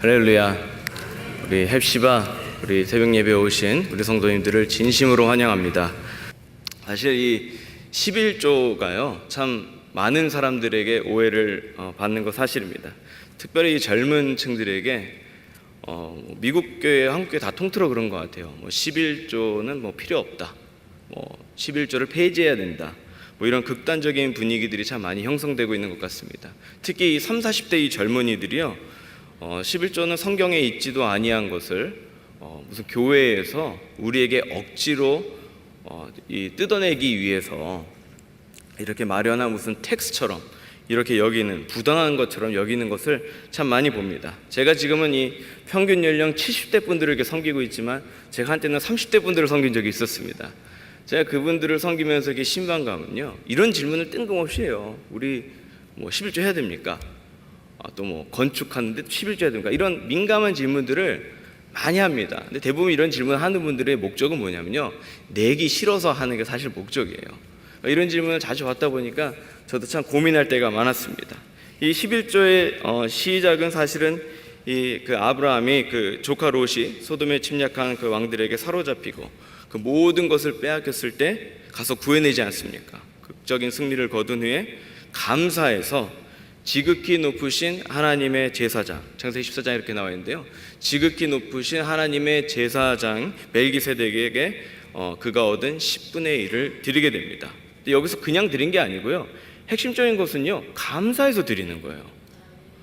할렐루야. 우리 헵시바 우리 새벽 예배에 오신 우리 성도님들을 진심으로 환영합니다. 사실 이 11조가요 참 많은 사람들에게 오해를 받는 거 사실입니다. 특별히 이 젊은 층들에게 미국 교회, 한국 교회 다 통틀어 그런 것 같아요. 11조는 필요 없다. 11조를 폐지해야 된다. 이런 극단적인 분위기들이 참 많이 형성되고 있는 것 같습니다. 특히 이 30, 40대 이 젊은이들이요 11조는 성경에 있지도 아니한 것을 무슨 교회에서 우리에게 억지로 뜯어내기 위해서 이렇게 마련한 무슨 텍스처럼 이렇게 여기는, 부당한 것처럼 여기는 것을 참 많이 봅니다. 제가 지금은 이 평균 연령 70대 분들을 이렇게 섬기고 있지만 제가 한때는 30대 분들을 섬긴 적이 있었습니다. 제가 그분들을 섬기면서 이렇게 신방감은요, 이런 질문을 뜬금없이 해요. 우리 11조 해야 됩니까? 또 건축하는데 11조 해야 됩니까? 이런 민감한 질문들을 많이 합니다. 근데 대부분 이런 질문을 하는 분들의 목적은 뭐냐면요, 내기 싫어서 하는 게 사실 목적이에요. 이런 질문을 자주 받다 보니까 저도 참 고민할 때가 많았습니다. 이 11조의 시작은 사실은 그 아브라함이 그 조카 롯이 소돔에 침략한 그 왕들에게 사로잡히고 그 모든 것을 빼앗겼을 때 가서 구해내지 않습니까? 극적인 승리를 거둔 후에 감사해서 지극히 높으신 하나님의 제사장, 창세기 14장 이렇게 나와 있는데요, 지극히 높으신 하나님의 제사장 멜기세덱에게 그가 얻은 10분의 1을 드리게 됩니다. 근데 여기서 그냥 드린 게 아니고요, 핵심적인 것은요, 감사해서 드리는 거예요.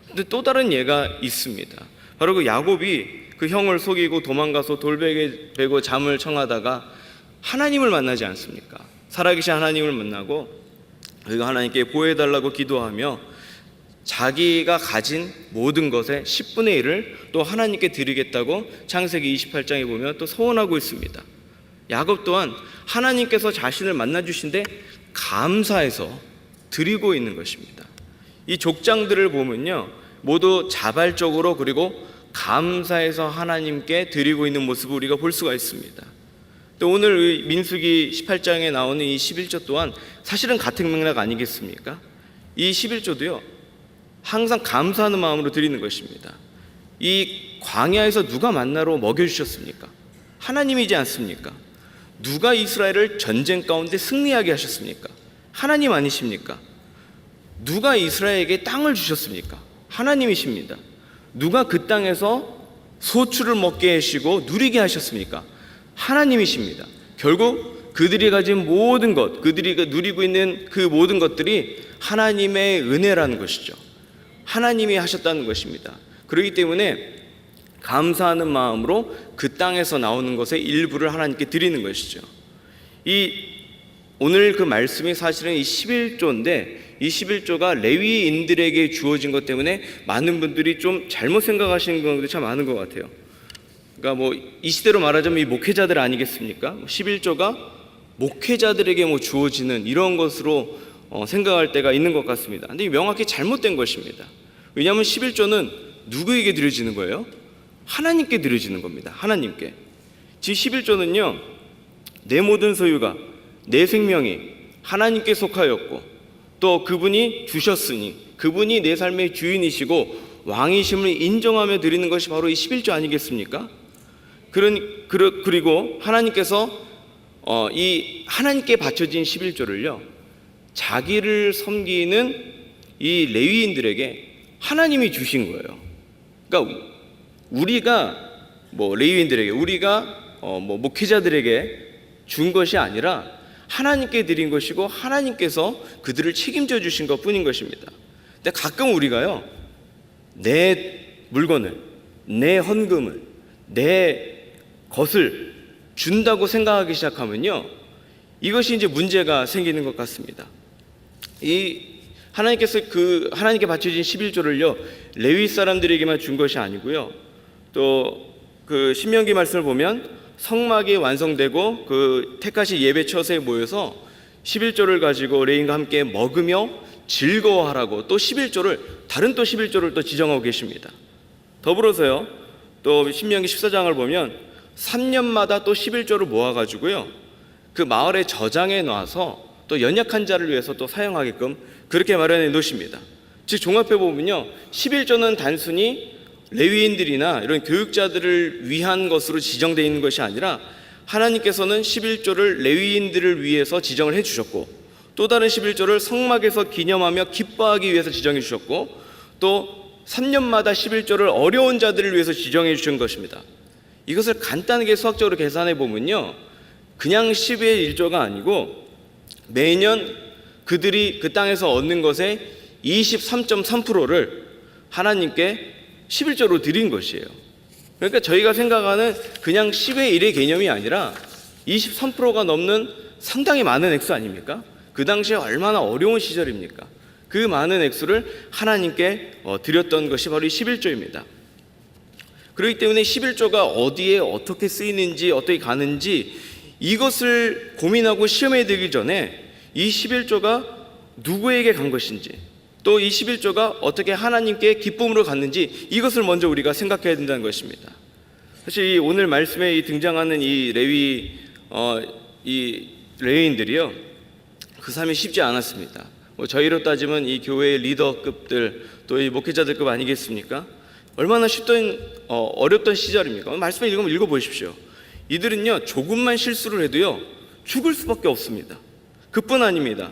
근데 또 다른 예가 있습니다. 바로 그 야곱이 그 형을 속이고 도망가서 돌베개 베고 잠을 청하다가 하나님을 만나지 않습니까? 살아계신 하나님을 만나고 그가 하나님께 보호해달라고 기도하며 자기가 가진 모든 것의 10분의 1을 또 하나님께 드리겠다고 창세기 28장에 보면 또 서원하고 있습니다. 야곱 또한 하나님께서 자신을 만나주신데 감사해서 드리고 있는 것입니다. 이 족장들을 보면요, 모두 자발적으로 그리고 감사해서 하나님께 드리고 있는 모습을 우리가 볼 수가 있습니다. 또 오늘 민수기 18장에 나오는 이 11조 또한 사실은 같은 맥락 아니겠습니까? 이 11조도요 항상 감사하는 마음으로 드리는 것입니다. 이 광야에서 누가 만나로 먹여주셨습니까? 하나님이지 않습니까? 누가 이스라엘을 전쟁 가운데 승리하게 하셨습니까? 하나님 아니십니까? 누가 이스라엘에게 땅을 주셨습니까? 하나님이십니다. 누가 그 땅에서 소출을 먹게 하시고 누리게 하셨습니까? 하나님이십니다. 결국 그들이 가진 모든 것, 그들이 누리고 있는 그 모든 것들이 하나님의 은혜라는 것이죠. 하나님이 하셨다는 것입니다. 그렇기 때문에 감사하는 마음으로 그 땅에서 나오는 것의 일부를 하나님께 드리는 것이죠. 오늘 그 말씀이 사실은 이 11조인데 이 11조가 레위인들에게 주어진 것 때문에 많은 분들이 좀 잘못 생각하시는 경우도 참 많은 것 같아요. 그러니까 이 시대로 말하자면 이 목회자들 아니겠습니까? 11조가 목회자들에게 주어지는 이런 것으로 생각할 때가 있는 것 같습니다. 근데 명확히 잘못된 것입니다. 왜냐하면 11조는 누구에게 드려지는 거예요? 하나님께 드려지는 겁니다. 하나님께. 지금 11조는요, 내 모든 소유가, 내 생명이 하나님께 속하였고 또 그분이 주셨으니 그분이 내 삶의 주인이시고 왕이심을 인정하며 드리는 것이 바로 이 11조 아니겠습니까? 그리고 하나님께서 이 하나님께 바쳐진 11조를요 자기를 섬기는 이 레위인들에게 하나님이 주신 거예요. 그러니까 우리가 레위인들에게, 우리가 목회자들에게 준 것이 아니라 하나님께 드린 것이고 하나님께서 그들을 책임져 주신 것 뿐인 것입니다. 근데 가끔 우리가요, 내 물건을, 내 헌금을, 내 것을 준다고 생각하기 시작하면요, 이것이 이제 문제가 생기는 것 같습니다. 하나님께서 하나님께 바쳐진 11조를요 레위 사람들에게만 준 것이 아니고요, 또 그 신명기 말씀을 보면 성막이 완성되고 그 택하신 예배 처소에 모여서 11조를 가지고 레위인과 함께 먹으며 즐거워하라고 또 11조를, 다른 또 11조를 또 지정하고 계십니다. 더불어서요, 또 신명기 14장을 보면 3년마다 또 11조를 모아가지고요 그 마을의 저장에 놔서 또 연약한 자를 위해서 또 사용하게끔 그렇게 마련해 놓으십니다. 즉 종합해 보면요, 11조는 단순히 레위인들이나 이런 교육자들을 위한 것으로 지정되어 있는 것이 아니라 하나님께서는 11조를 레위인들을 위해서 지정을 해주셨고, 또 다른 11조를 성막에서 기념하며 기뻐하기 위해서 지정해 주셨고, 또 3년마다 11조를 어려운 자들을 위해서 지정해 주신 것입니다. 이것을 간단하게 수학적으로 계산해 보면요, 그냥 10의 1조가 아니고 매년 그들이 그 땅에서 얻는 것의 23.3%를 하나님께 11조로 드린 것이에요. 그러니까 저희가 생각하는 그냥 10의 1의 개념이 아니라 23%가 넘는 상당히 많은 액수 아닙니까? 그 당시에 얼마나 어려운 시절입니까? 그 많은 액수를 하나님께 드렸던 것이 바로 이 11조입니다. 그렇기 때문에 11조가 어디에 어떻게 쓰이는지, 어떻게 가는지 이것을 고민하고 시험에 들기 전에 이 11조가 누구에게 간 것인지, 또 이 11조가 어떻게 하나님께 기쁨으로 갔는지 이것을 먼저 우리가 생각해야 된다는 것입니다. 사실 오늘 말씀에 등장하는 이 레위인들이요, 그 삶이 쉽지 않았습니다. 저희로 따지면 이 교회의 리더급들, 또 이 목회자들급 아니겠습니까? 얼마나 어렵던 시절입니까? 말씀을 읽어보십시오. 이들은요, 조금만 실수를 해도요 죽을 수밖에 없습니다. 그뿐 아닙니다.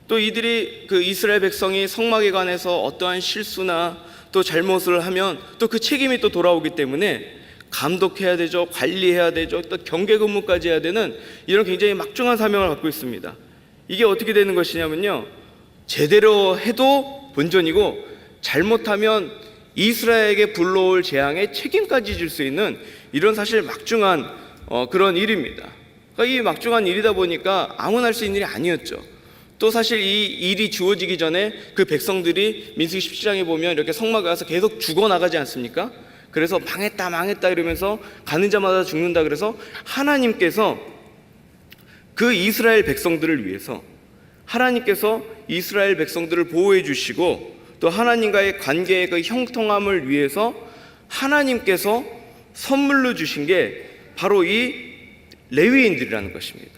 또 이들이 그 이스라엘 백성이 성막에 관해서 어떠한 실수나 또 잘못을 하면 또 그 책임이 또 돌아오기 때문에 감독해야 되죠, 관리해야 되죠, 또 경계 근무까지 해야 되는 이런 굉장히 막중한 사명을 갖고 있습니다. 이게 어떻게 되는 것이냐면요, 제대로 해도 본전이고 잘못하면 이스라엘에게 불러올 재앙의 책임까지 질 수 있는 이런 사실 막중한 그런 일입니다. 그러니까 이 막중한 일이다 보니까 아무나 할 수 있는 일이 아니었죠. 또 사실 이 일이 주어지기 전에 그 백성들이 민수기 17장에 보면 이렇게 성막에 가서 계속 죽어나가지 않습니까? 그래서 망했다 이러면서 가는 자마다 죽는다. 그래서 하나님께서 그 이스라엘 백성들을 위해서, 하나님께서 이스라엘 백성들을 보호해 주시고 또 하나님과의 관계의 그 형통함을 위해서 하나님께서 선물로 주신 게 바로 이 레위인들이라는 것입니다.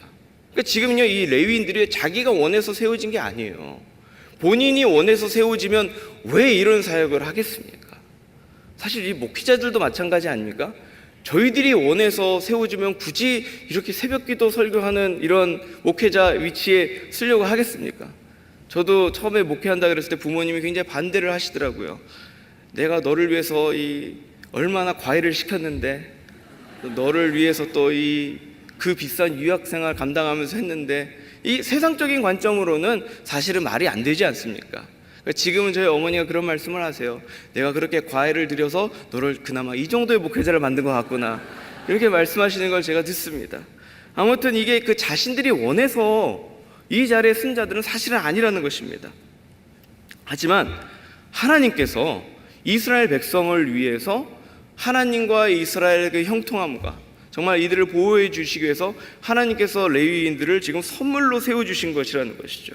그러니까 지금요, 이 레위인들이 자기가 원해서 세워진 게 아니에요. 본인이 원해서 세워지면 왜 이런 사역을 하겠습니까? 사실 이 목회자들도 마찬가지 아닙니까? 저희들이 원해서 세워지면 굳이 이렇게 새벽기도 설교하는 이런 목회자 위치에 쓰려고 하겠습니까? 저도 처음에 목회한다 그랬을 때 부모님이 굉장히 반대를 하시더라고요. 내가 너를 위해서 얼마나 과외를 시켰는데, 너를 위해서 또 그 비싼 유학생활 감당하면서 했는데, 이 세상적인 관점으로는 사실은 말이 안 되지 않습니까? 그러니까 지금은 저희 어머니가 그런 말씀을 하세요. 내가 그렇게 과외를 들여서 너를 그나마 이 정도의 목회자를 만든 것 같구나, 이렇게 말씀하시는 걸 제가 듣습니다. 아무튼 이게 그 자신들이 원해서 이 자리에 쓴 자들은 사실은 아니라는 것입니다. 하지만 하나님께서 이스라엘 백성을 위해서 하나님과 이스라엘의 그 형통함과 정말 이들을 보호해 주시기 위해서 하나님께서 레위인들을 지금 선물로 세워주신 것이라는 것이죠.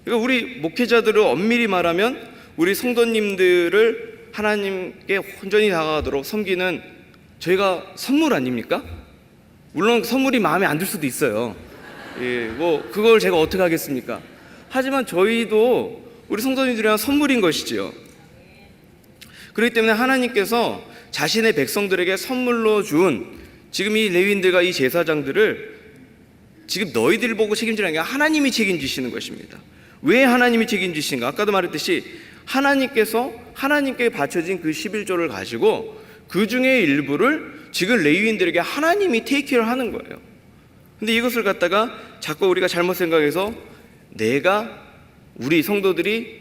그러니까 우리 목회자들을 엄밀히 말하면 우리 성도님들을 하나님께 온전히 다가가도록 섬기는 저희가 선물 아닙니까? 물론 선물이 마음에 안 들 수도 있어요. 그걸 제가 어떻게 하겠습니까? 하지만 저희도 우리 성도님들이랑 선물인 것이지요. 그렇기 때문에 하나님께서 자신의 백성들에게 선물로 준 지금 이 레위인들과 이 제사장들을 지금 너희들 보고 책임지라는 게 하나님이 책임지시는 것입니다. 왜 하나님이 책임지시는가? 아까도 말했듯이 하나님께서 하나님께 바쳐진 그 11조를 가지고 그 중에 일부를 지금 레위인들에게 하나님이 테이크케어를 하는 거예요. 근데 이것을 갖다가 자꾸 우리가 잘못 생각해서 우리 성도들이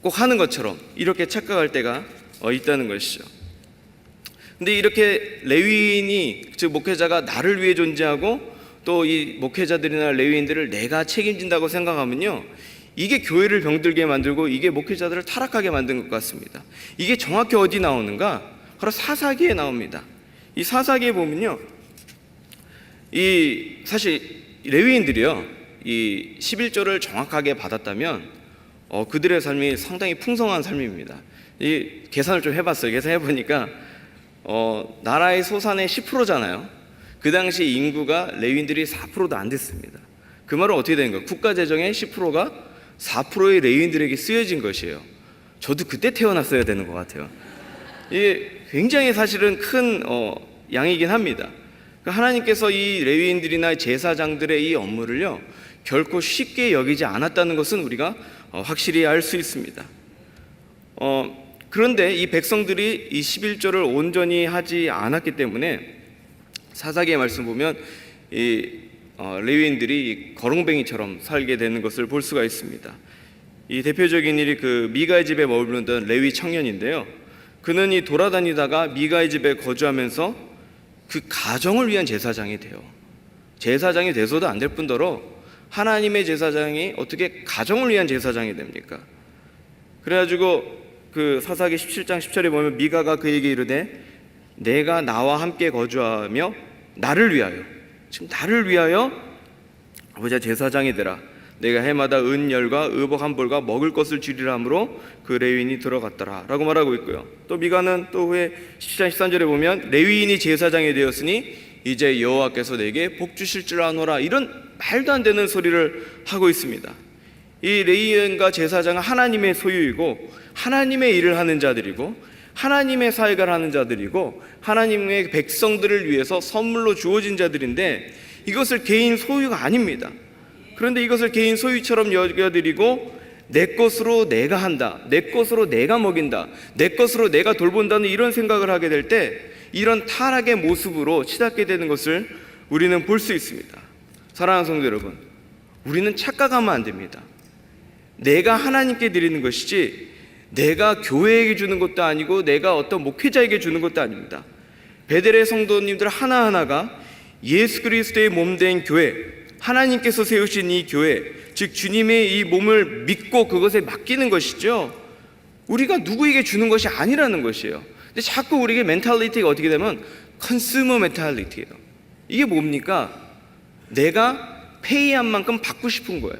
꼭 하는 것처럼 이렇게 착각할 때가 있다는 것이죠. 근데 이렇게 레위인이, 즉 목회자가 나를 위해 존재하고 또 이 목회자들이나 레위인들을 내가 책임진다고 생각하면요, 이게 교회를 병들게 만들고 이게 목회자들을 타락하게 만든 것 같습니다. 이게 정확히 어디 나오는가? 바로 사사기에 나옵니다. 이 사사기에 보면요, 사실 레위인들이요, 이 11조를 정확하게 받았다면 그들의 삶이 상당히 풍성한 삶입니다. 이 계산을 좀 해봤어요. 계산해보니까 나라의 소산의 10%잖아요. 그 당시 인구가 레위인들이 4%도 안 됐습니다. 그 말은 어떻게 된 거예요? 국가 재정의 10%가 4%의 레위인들에게 쓰여진 것이에요. 저도 그때 태어났어야 되는 것 같아요. 이게 굉장히 사실은 큰 양이긴 합니다. 하나님께서 이 레위인들이나 제사장들의 이 업무를요 결코 쉽게 여기지 않았다는 것은 우리가 확실히 알 수 있습니다. 그런데 이 백성들이 이 11조를 온전히 하지 않았기 때문에 사사기의 말씀 보면 이 레위인들이 거렁뱅이처럼 살게 되는 것을 볼 수가 있습니다. 이 대표적인 일이 그 미가의 집에 머물던 레위 청년인데요. 그는 이 돌아다니다가 미가의 집에 거주하면서 그 가정을 위한 제사장이 돼요. 제사장이 돼서도 안 될 뿐더러 하나님의 제사장이 어떻게 가정을 위한 제사장이 됩니까? 그래가지고 그 사사기 17장 10절에 보면 미가가 그에게 이르되 내가 나와 함께 거주하며 나를 위하여, 지금 나를 위하여 아버지가 제사장이 되라. 내가 해마다 은열과 의복 한 벌과 먹을 것을 주리라 하므로 그 레위인이 들어갔더라 라고 말하고 있고요. 또 미가는 또 후에 17장 13절에 보면 레위인이 제사장이 되었으니 이제 여호와께서 내게 복 주실 줄 아노라, 이런 말도 안 되는 소리를 하고 있습니다. 이 레위인과 제사장은 하나님의 소유이고 하나님의 일을 하는 자들이고 하나님의 사역을 하는 자들이고 하나님의 백성들을 위해서 선물로 주어진 자들인데 이것을 개인 소유가 아닙니다. 그런데 이것을 개인 소유처럼 여겨드리고 내 것으로 내가 한다, 내 것으로 내가 먹인다, 내 것으로 내가 돌본다는 이런 생각을 하게 될 때 이런 타락의 모습으로 치닫게 되는 것을 우리는 볼 수 있습니다. 사랑하는 성도 여러분, 우리는 착각하면 안 됩니다. 내가 하나님께 드리는 것이지 내가 교회에게 주는 것도 아니고 내가 어떤 목회자에게 주는 것도 아닙니다. 베델의 성도님들 하나하나가 예수 그리스도의 몸된 교회, 하나님께서 세우신 이 교회, 즉 주님의 이 몸을 믿고 그것에 맡기는 것이죠. 우리가 누구에게 주는 것이 아니라는 것이에요. 근데 자꾸 우리에게 멘탈리티가 어떻게 되면 컨슈머 멘탈리티예요. 이게 뭡니까? 내가 페이한 만큼 받고 싶은 거예요.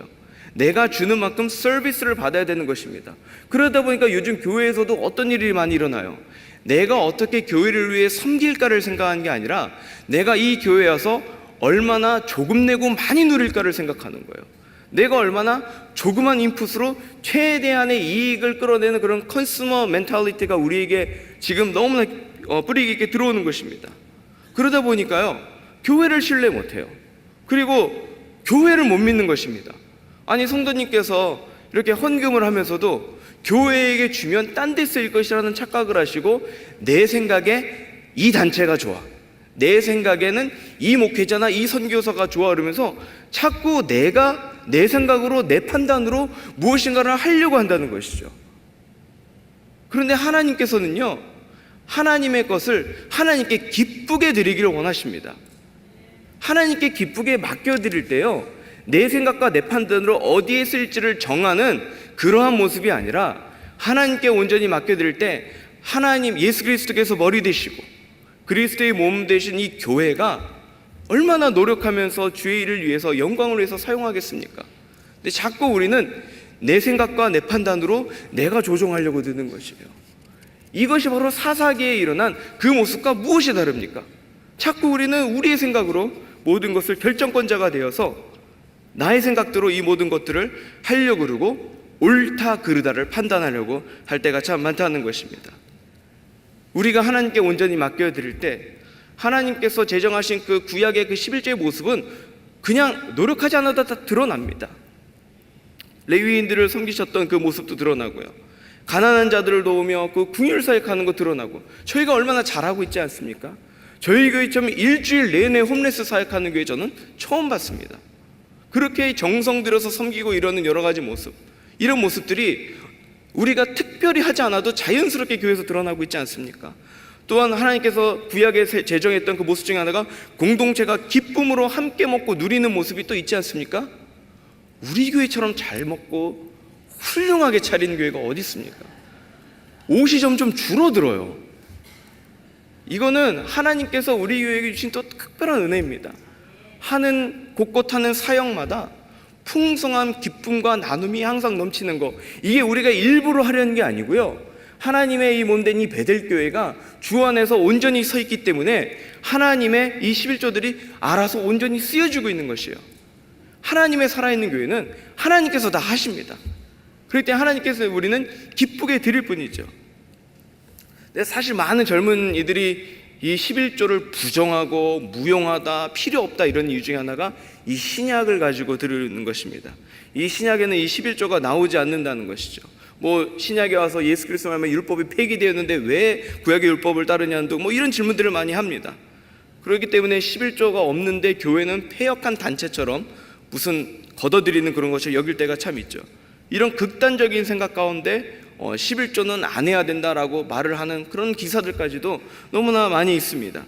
내가 주는 만큼 서비스를 받아야 되는 것입니다. 그러다 보니까 요즘 교회에서도 어떤 일이 많이 일어나요. 내가 어떻게 교회를 위해 섬길까를 생각하는 게 아니라 내가 이 교회에 와서 얼마나 조금 내고 많이 누릴까를 생각하는 거예요. 내가 얼마나 조그만 인풋으로 최대한의 이익을 끌어내는 그런 컨슈머 멘탈리티가 우리에게 지금 너무나 뿌리 깊게 들어오는 것입니다. 그러다 보니까요 교회를 신뢰 못해요. 그리고 교회를 못 믿는 것입니다. 아니 성도님께서 이렇게 헌금을 하면서도 교회에게 주면 딴 데 쓰일 것이라는 착각을 하시고 내 생각에 이 단체가 좋아, 내 생각에는 이 목회자나 이 선교사가 좋아, 그러면서 자꾸 내가 내 생각으로 내 판단으로 무엇인가를 하려고 한다는 것이죠. 그런데 하나님께서는요 하나님의 것을 하나님께 기쁘게 드리기를 원하십니다. 하나님께 기쁘게 맡겨드릴 때요 내 생각과 내 판단으로 어디에 쓸지를 정하는 그러한 모습이 아니라 하나님께 온전히 맡겨드릴 때 하나님 예수 그리스도께서 머리 되시고 그리스도의 몸 되신 이 교회가 얼마나 노력하면서 주의 일을 위해서 영광을 위해서 사용하겠습니까? 근데 자꾸 우리는 내 생각과 내 판단으로 내가 조종하려고 드는 것이에요. 이것이 바로 사사기에 일어난 그 모습과 무엇이 다릅니까? 자꾸 우리는 우리의 생각으로 모든 것을 결정권자가 되어서 나의 생각대로 이 모든 것들을 하려고 그러고 옳다 그르다를 판단하려고 할 때가 참 많다는 것입니다. 우리가 하나님께 온전히 맡겨드릴 때 하나님께서 제정하신 그 구약의 그 11조의 모습은 그냥 노력하지 않아도 다 드러납니다. 레위인들을 섬기셨던 그 모습도 드러나고요, 가난한 자들을 도우며 그 궁율 사역하는 거 드러나고, 저희가 얼마나 잘하고 있지 않습니까? 저희 교회처럼 일주일 내내 홈레스 사역하는 교회 저는 처음 봤습니다. 그렇게 정성 들여서 섬기고 이러는 여러 가지 모습, 이런 모습들이 우리가 특별히 하지 않아도 자연스럽게 교회에서 드러나고 있지 않습니까? 또한 하나님께서 구약에 제정했던 그 모습 중에 하나가 공동체가 기쁨으로 함께 먹고 누리는 모습이 또 있지 않습니까? 우리 교회처럼 잘 먹고 훌륭하게 차리는 교회가 어디 있습니까? 옷이 점점 줄어들어요. 이거는 하나님께서 우리 교회에게 주신 또 특별한 은혜입니다. 곳곳 하는 사역마다 풍성한 기쁨과 나눔이 항상 넘치는 것, 이게 우리가 일부러 하려는 게 아니고요, 하나님의 이 몸된 이 베델교회가 주 안에서 온전히 서 있기 때문에 하나님의 이 11조들이 알아서 온전히 쓰여지고 있는 것이에요. 하나님의 살아있는 교회는 하나님께서 다 하십니다. 그럴 때 하나님께서 우리는 기쁘게 드릴 뿐이죠. 근데 사실 많은 젊은 이들이 이 11조를 부정하고 무용하다, 필요 없다 이런 이유 중에 하나가 이 신약을 가지고 들은 것입니다. 이 신약에는 이 11조가 나오지 않는다는 것이죠. 뭐 신약에 와서 예수 그리스도 말면 율법이 폐기되었는데 왜 구약의 율법을 따르냐는 등 뭐 이런 질문들을 많이 합니다. 그렇기 때문에 11조가 없는데 교회는 폐역한 단체처럼 무슨 걷어들이는 그런 것을 여길 때가 참 있죠. 이런 극단적인 생각 가운데 11조는 안 해야 된다라고 말을 하는 그런 기사들까지도 너무나 많이 있습니다.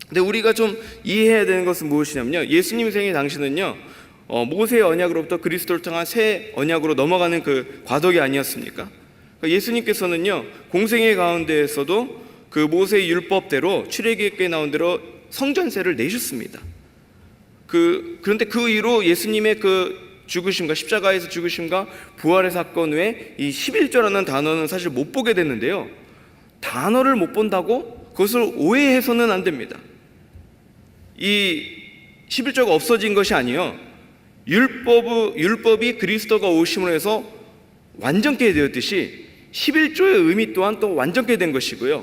근데 우리가 좀 이해해야 되는 것은 무엇이냐면요, 예수님 생애 당시는요 모세의 언약으로부터 그리스도를 통한 새 언약으로 넘어가는 그 과도기 아니었습니까? 그러니까 예수님께서는요 공생애 가운데에서도 그 모세의 율법대로 출애굽기에 나온 대로 성전세를 내셨습니다. 그런데 그 이후로 예수님의 그 죽으심과 십자가에서 죽으심과 부활의 사건 외에 이 11조라는 단어는 사실 못 보게 됐는데요, 단어를 못 본다고 그것을 오해해서는 안 됩니다. 이 11조가 없어진 것이 아니요, 율법이 그리스도가 오심으로 해서 완전케 되었듯이 11조의 의미 또한 또 완전케 된 것이고요,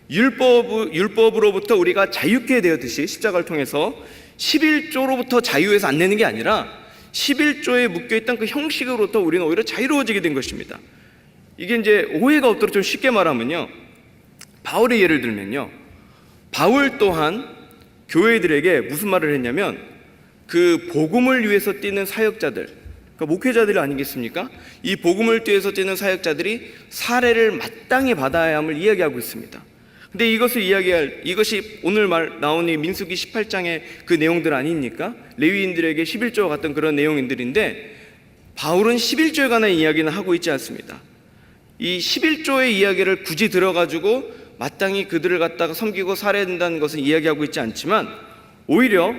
율법으로부터 우리가 자유케 되었듯이 십자가를 통해서 11조로부터 자유해서 안 내는 게 아니라 11조에 묶여있던 그 형식으로부터 우리는 오히려 자유로워지게 된 것입니다. 이게 이제 오해가 없도록 좀 쉽게 말하면요, 바울의 예를 들면요, 바울 또한 교회들에게 무슨 말을 했냐면 그 복음을 위해서 뛰는 사역자들, 그러니까 목회자들 아니겠습니까? 이 복음을 위해서 뛰는 사역자들이 사례를 마땅히 받아야 함을 이야기하고 있습니다. 근데 이것이 오늘 나온 이 민수기 18장의 그 내용들 아닙니까? 레위인들에게 11조와 같은 그런 내용들인데 바울은 11조에 관한 이야기는 하고 있지 않습니다. 이 11조의 이야기를 굳이 들어가지고 마땅히 그들을 갖다가 섬기고 살아야 된다는 것은 이야기하고 있지 않지만 오히려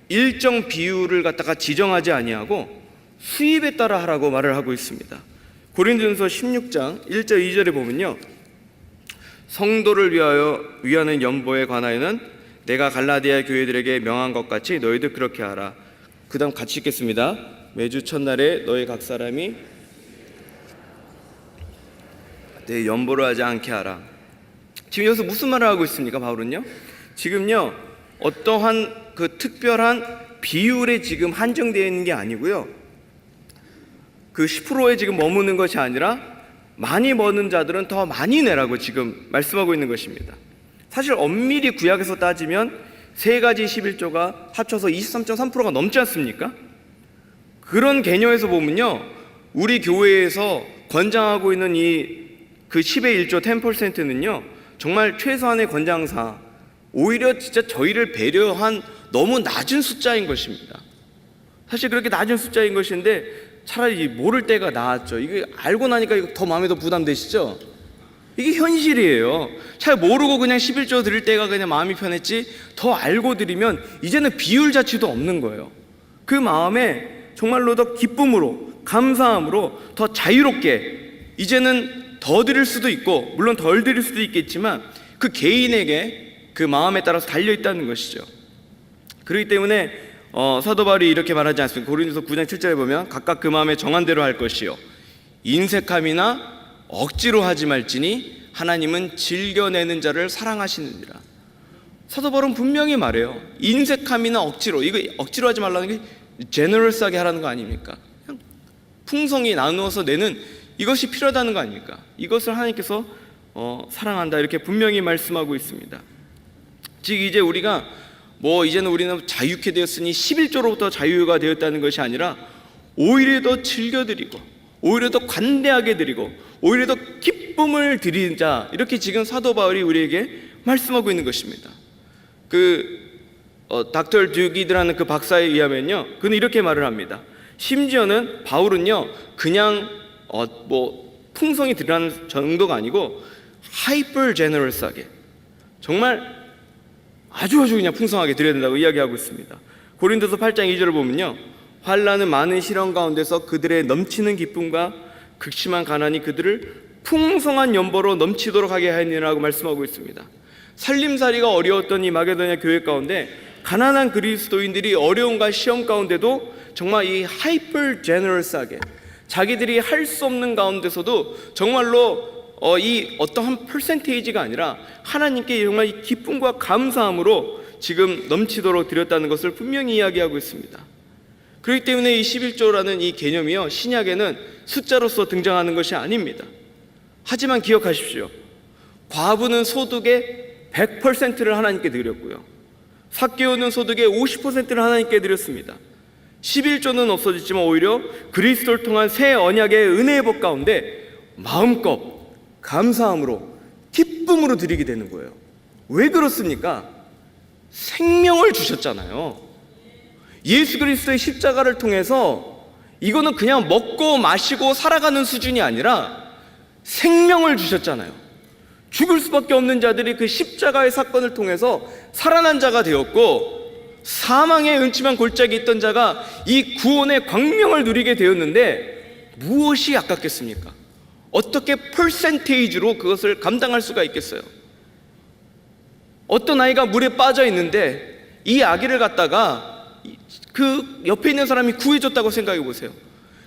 일정 비율을 갖다가 지정하지 아니하고 수입에 따라 하라고 말을 하고 있습니다. 고린도전서 16장 1절 2절에 보면요, 성도를 위하는 연보에 관하여는 내가 갈라디아 교회들에게 명한 것 같이 너희도 그렇게 하라. 그 다음 같이 읽겠습니다. 매주 첫날에 너희 각 사람이 내 연보를 하지 않게 하라. 지금 여기서 무슨 말을 하고 있습니까, 바울은요? 지금요 어떠한 그 특별한 비율에 지금 한정되어 있는 게 아니고요, 그 10%에 지금 머무는 것이 아니라 많이 버는 자들은 더 많이 내라고 지금 말씀하고 있는 것입니다. 사실 엄밀히 구약에서 따지면 세 가지 11조가 합쳐서 23.3%가 넘지 않습니까? 그런 개념에서 보면요, 우리 교회에서 권장하고 있는 그 10의 1조 10%는요 정말 최소한의 권장사, 오히려 진짜 저희를 배려한 너무 낮은 숫자인 것입니다. 사실 그렇게 낮은 숫자인 것인데 차라리 모를 때가 나았죠. 이게 알고 나니까 이거 더 마음에 더 부담되시죠? 이게 현실이에요. 잘 모르고 그냥 11조 드릴 때가 그냥 마음이 편했지, 더 알고 드리면 이제는 비율 자체도 없는 거예요. 그 마음에 정말로 더 기쁨으로, 감사함으로 더 자유롭게 이제는 더 드릴 수도 있고 물론 덜 드릴 수도 있겠지만 그 개인에게 그 마음에 따라서 달려있다는 것이죠. 그렇기 때문에 사도 바울이 이렇게 말하지 않습니까? 고린도서 9장 7절에 보면 각각 그 마음에 정한 대로 할 것이요 인색함이나 억지로 하지 말지니 하나님은 즐겨내는 자를 사랑하시느니라. 사도 바울은 분명히 말해요. 인색함이나 억지로, 이거 억지로 하지 말라는 게 제너럴스하게 하라는 거 아닙니까? 그냥 풍성히 나누어서 내는 이것이 필요하다는 거 아닙니까? 이것을 하나님께서 사랑한다 이렇게 분명히 말씀하고 있습니다. 즉 이제 우리가 이제는 우리는 자유케 되었으니 11조로부터 자유가 되었다는 것이 아니라 오히려 더 즐겨드리고 오히려 더 관대하게 드리고 오히려 더 기쁨을 드리자, 이렇게 지금 사도 바울이 우리에게 말씀하고 있는 것입니다. 닥터 듀기드라는 그 박사에 의하면요, 그는 이렇게 말을 합니다. 심지어는 바울은요 그냥 풍성히 드리라는 정도가 아니고 하이퍼 제너럴스하게, 정말 아주 그냥 풍성하게 드려야 된다고 이야기하고 있습니다. 고린도서 8장 2절을 보면요, 환난은 많은 시련 가운데서 그들의 넘치는 기쁨과 극심한 가난이 그들을 풍성한 연보로 넘치도록 하게 하니라고 말씀하고 있습니다. 살림살이가 어려웠던 이 마게도냐 교회 가운데 가난한 그리스도인들이 어려움과 시험 가운데도 정말 이 하이퍼 제너럴스하게 자기들이 할 수 없는 가운데서도 정말로 이 어떠한 퍼센테이지가 아니라 하나님께 정말 이 기쁨과 감사함으로 지금 넘치도록 드렸다는 것을 분명히 이야기하고 있습니다. 그렇기 때문에 이 11조라는 이 개념이요, 신약에는 숫자로서 등장하는 것이 아닙니다. 하지만 기억하십시오. 과부는 소득의 100%를 하나님께 드렸고요, 삭개오는 소득의 50%를 하나님께 드렸습니다. 11조는 없어졌지만 오히려 그리스도를 통한 새 언약의 은혜의 법 가운데 마음껏 감사함으로 기쁨으로 드리게 되는 거예요. 왜 그렇습니까? 생명을 주셨잖아요. 예수 그리스도의 십자가를 통해서 이거는 그냥 먹고 마시고 살아가는 수준이 아니라 생명을 주셨잖아요. 죽을 수밖에 없는 자들이 그 십자가의 사건을 통해서 살아난 자가 되었고, 사망의 음침한 골짜기에 있던 자가 이 구원의 광명을 누리게 되었는데 무엇이 아깝겠습니까? 어떻게 퍼센테이지로 그것을 감당할 수가 있겠어요? 어떤 아이가 물에 빠져 있는데 이 아기를 갖다가 그 옆에 있는 사람이 구해줬다고 생각해 보세요.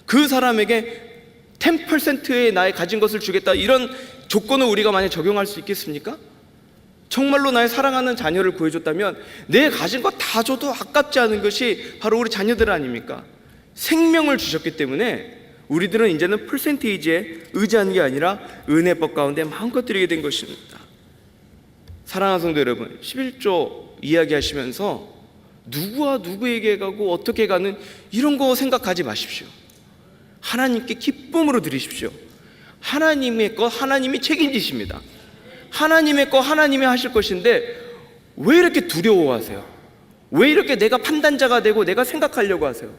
그 사람에게 10%의 나의 가진 것을 주겠다, 이런 조건을 우리가 만약 적용할 수 있겠습니까? 정말로 나의 사랑하는 자녀를 구해줬다면 내 가진 거 다 줘도 아깝지 않은 것이 바로 우리 자녀들 아닙니까? 생명을 주셨기 때문에 우리들은 이제는 퍼센테이지에 의지하는 게 아니라 은혜법 가운데 마음껏 드리게 된 것입니다. 사랑하는 성도 여러분, 11조 이야기하시면서 누구와 누구에게 가고 어떻게 가는 이런 거 생각하지 마십시오. 하나님께 기쁨으로 드리십시오. 하나님의 것 하나님이 책임지십니다. 하나님의 것 하나님이 하실 것인데 왜 이렇게 두려워하세요? 왜 이렇게 내가 판단자가 되고 내가 생각하려고 하세요?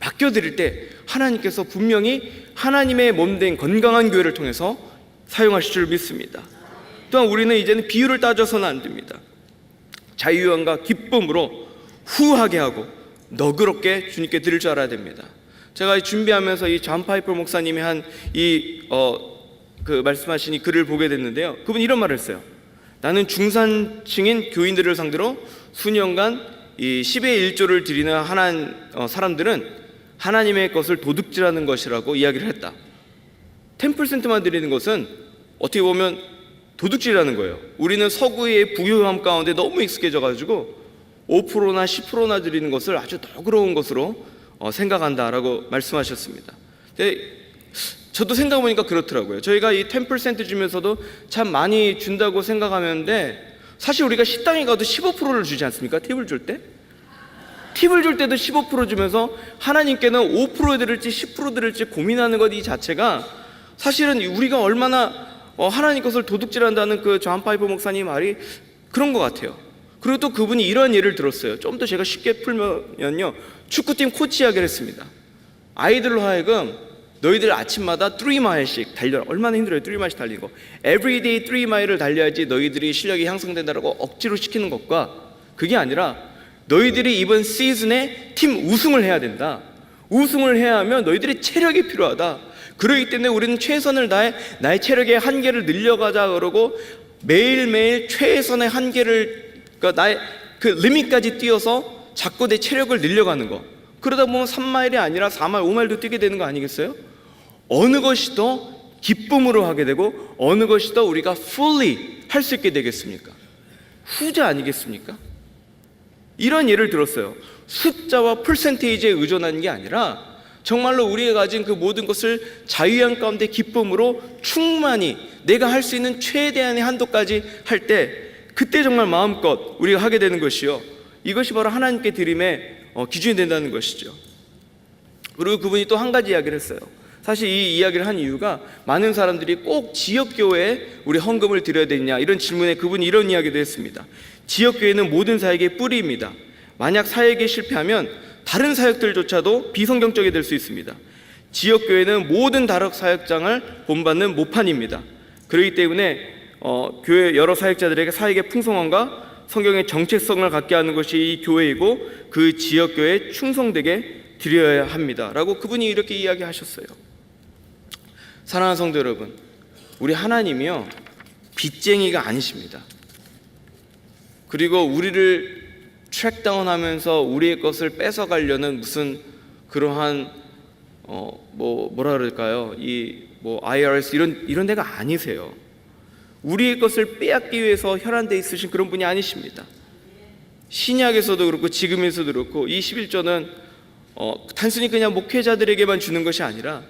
맡겨드릴 때 하나님께서 분명히 하나님의 몸된 건강한 교회를 통해서 사용하실 줄 믿습니다. 또한 우리는 이제는 비율을 따져서는 안 됩니다. 자유함과 기쁨으로 후하게 하고 너그럽게 주님께 드릴 줄 알아야 됩니다. 제가 준비하면서 이 존 파이퍼 목사님이 한 말씀하신 이 글을 보게 됐는데요, 그분이 이런 말을 했어요. 나는 중산층인 교인들을 상대로 수년간 이 10의 1조를 드리는 사람들은 하나님의 것을 도둑질하는 것이라고 이야기를 했다. 10%만 드리는 것은 어떻게 보면 도둑질이라는 거예요. 우리는 서구의 부유함 가운데 너무 익숙해져 가지고 5%나 10%나 드리는 것을 아주 너그러운 것으로 생각한다라고 말씀하셨습니다. 저도 생각해보니까 그렇더라고요. 저희가 이 10% 주면서도 참 많이 준다고 생각하는데, 사실 우리가 식당에 가도 15%를 주지 않습니까? 팁을 줄 때? 팁을 줄 때도 15% 주면서 하나님께는 5% 드릴지 10% 드릴지 고민하는 것 이 자체가 사실은 우리가 얼마나 하나님 것을 도둑질한다는 그 존 파이퍼 목사님 말이 그런 것 같아요. 그리고 또 그분이 이런 예를 들었어요. 좀 더 제가 쉽게 풀면요, 축구팀 코치 이야기를 했습니다. 아이들로 하여금 너희들 아침마다 3마일씩 달려라. 얼마나 힘들어요, 3마일씩 달리는 거. Everyday 3마일을 달려야지 너희들이 실력이 향상된다라고 억지로 시키는 것과, 그게 아니라 너희들이 이번 시즌에 팀 우승을 해야 된다. 우승을 해야 하면 너희들이 체력이 필요하다. 그렇기 때문에 우리는 최선을 다해 나의 체력의 한계를 늘려가자 그러고 매일매일 최선의 한계를, 그러니까 나의 그 리밋까지 뛰어서 자꾸 내 체력을 늘려가는 거. 그러다 보면 3마일이 아니라 4마일, 5마일도 뛰게 되는 거 아니겠어요? 어느 것이 더 기쁨으로 하게 되고 어느 것이 더 우리가 fully 할 수 있게 되겠습니까? 후자 아니겠습니까? 이런 예를 들었어요. 숫자와 퍼센테이지에 의존하는 게 아니라 정말로 우리가 가진 그 모든 것을 자유함 가운데 기쁨으로 충만히 내가 할 수 있는 최대한의 한도까지 할 때, 그때 정말 마음껏 우리가 하게 되는 것이요, 이것이 바로 하나님께 드림의 기준이 된다는 것이죠. 그리고 그분이 또 한 가지 이야기를 했어요. 사실 이 이야기를 한 이유가 많은 사람들이 꼭 지역교회에 우리 헌금을 드려야 되느냐 이런 질문에 그분이 이런 이야기도 했습니다. 지역교회는 모든 사역의 뿌리입니다. 만약 사역에 실패하면 다른 사역들조차도 비성경적이 될 수 있습니다. 지역교회는 모든 다락 사역장을 본받는 모판입니다. 그렇기 때문에 교회 여러 사역자들에게 사역의 풍성함과 성경의 정체성을 갖게 하는 것이 이 교회이고 그 지역교회에 충성되게 드려야 합니다 라고 그분이 이렇게 이야기하셨어요. 사랑하는 성도 여러분, 우리 하나님이요, 빚쟁이가 아니십니다. 그리고 우리를 트랙다운하면서 우리의 것을 뺏어가려는 무슨 그러한 뭐라 그럴까요? 이 뭐 IRS 이런 데가 아니세요. 우리의 것을 빼앗기 위해서 혈안돼 있으신 그런 분이 아니십니다. 신약에서도 그렇고 지금에서도 그렇고 이 11조는 단순히 그냥 목회자들에게만 주는 것이 아니라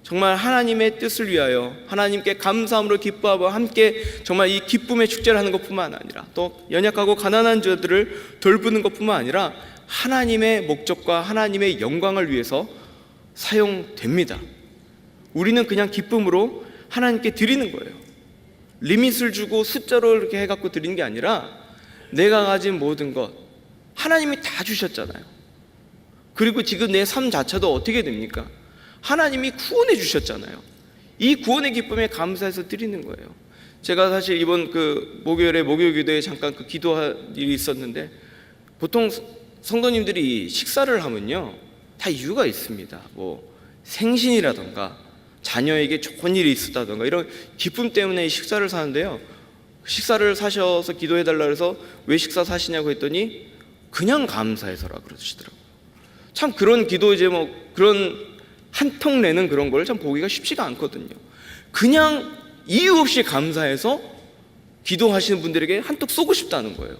정말 하나님의 뜻을 위하여 하나님께 감사함으로 기뻐하고 함께 정말 이 기쁨의 축제를 하는 것뿐만 아니라 또 연약하고 가난한 자들을 돌보는 것뿐만 아니라 하나님의 목적과 하나님의 영광을 위해서 사용됩니다. 우리는 그냥 기쁨으로 하나님께 드리는 거예요. 리밋을 주고 숫자로 이렇게 해갖고 드리는 게 아니라 내가 가진 모든 것 하나님이 다 주셨잖아요. 그리고 지금 내 삶 자체도 어떻게 됩니까? 하나님이 구원해 주셨잖아요. 이 구원의 기쁨에 감사해서 드리는 거예요. 제가 사실 이번 그 목요일에 목요기도에 잠깐 그 기도할 일이 있었는데 보통 성도님들이 식사를 하면요 다 이유가 있습니다. 뭐 생신이라던가 자녀에게 좋은 일이 있었다던가 이런 기쁨 때문에 식사를 사는데요, 식사를 사셔서 기도해달라 그래서 왜 식사 사시냐고 했더니 그냥 감사해서라 그러시더라고요. 참 그런 기도 제목, 그런 한통 내는 그런 걸 참 보기가 쉽지가 않거든요. 그냥 이유 없이 감사해서 기도하시는 분들에게 한턱 쏘고 싶다는 거예요.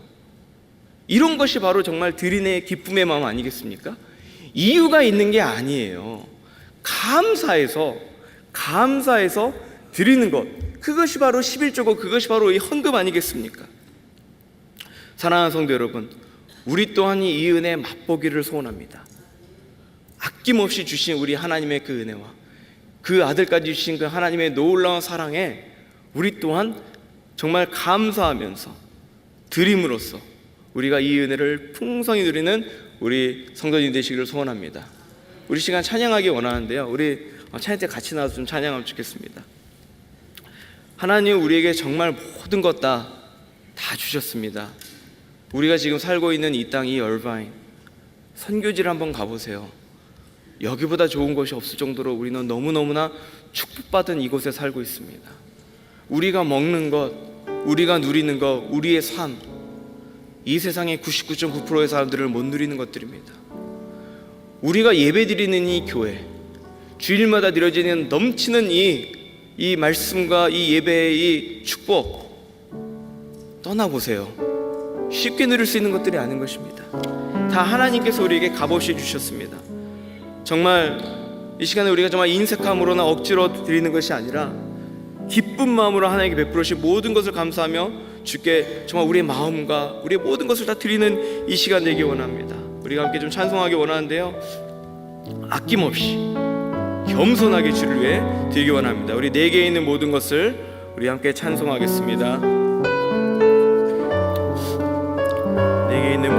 이런 것이 바로 정말 드리는 기쁨의 마음 아니겠습니까? 이유가 있는 게 아니에요. 감사해서 드리는 것, 그것이 바로 11조고 그것이 바로 이 헌금 아니겠습니까? 사랑하는 성도 여러분, 우리 또한 이 은혜의 맛보기를 소원합니다. 아낌없이 주신 우리 하나님의 그 은혜와 그 아들까지 주신 그 하나님의 놀라운 사랑에 우리 또한 정말 감사하면서 드림으로써 우리가 이 은혜를 풍성히 누리는 우리 성도님 되시기를 소원합니다. 우리 시간 찬양하기 원하는데요, 우리 찬양 때 같이 나와서 좀 찬양하면 좋겠습니다. 하나님은 우리에게 정말 모든 것 다 주셨습니다. 우리가 지금 살고 있는 이 땅, 이 얼바인 선교지를 한번 가보세요. 여기보다 좋은 곳이 없을 정도로 우리는 너무너무나 축복받은 이곳에 살고 있습니다. 우리가 먹는 것, 우리가 누리는 것, 우리의 삶, 이 세상의 99.9%의 사람들을 못 누리는 것들입니다. 우리가 예배드리는 이 교회, 주일마다 드려지는 넘치는 이 말씀과 이 예배의 이 축복, 떠나보세요. 쉽게 누릴 수 있는 것들이 아닌 것입니다. 다 하나님께서 우리에게 값없이 주셨습니다. 정말 이 시간에 우리가 정말 인색함으로나 억지로 드리는 것이 아니라 기쁜 마음으로 하나님께 베풀으신 모든 것을 감사하며 주께 정말 우리의 마음과 우리의 모든 것을 다 드리는 이 시간 되기 원합니다. 우리가 함께 좀 찬송하기 원하는데요, 아낌없이 겸손하게 주를 위해 드리기 원합니다. 우리 내게 있는 모든 것을 우리 함께 찬송하겠습니다. 내게 있는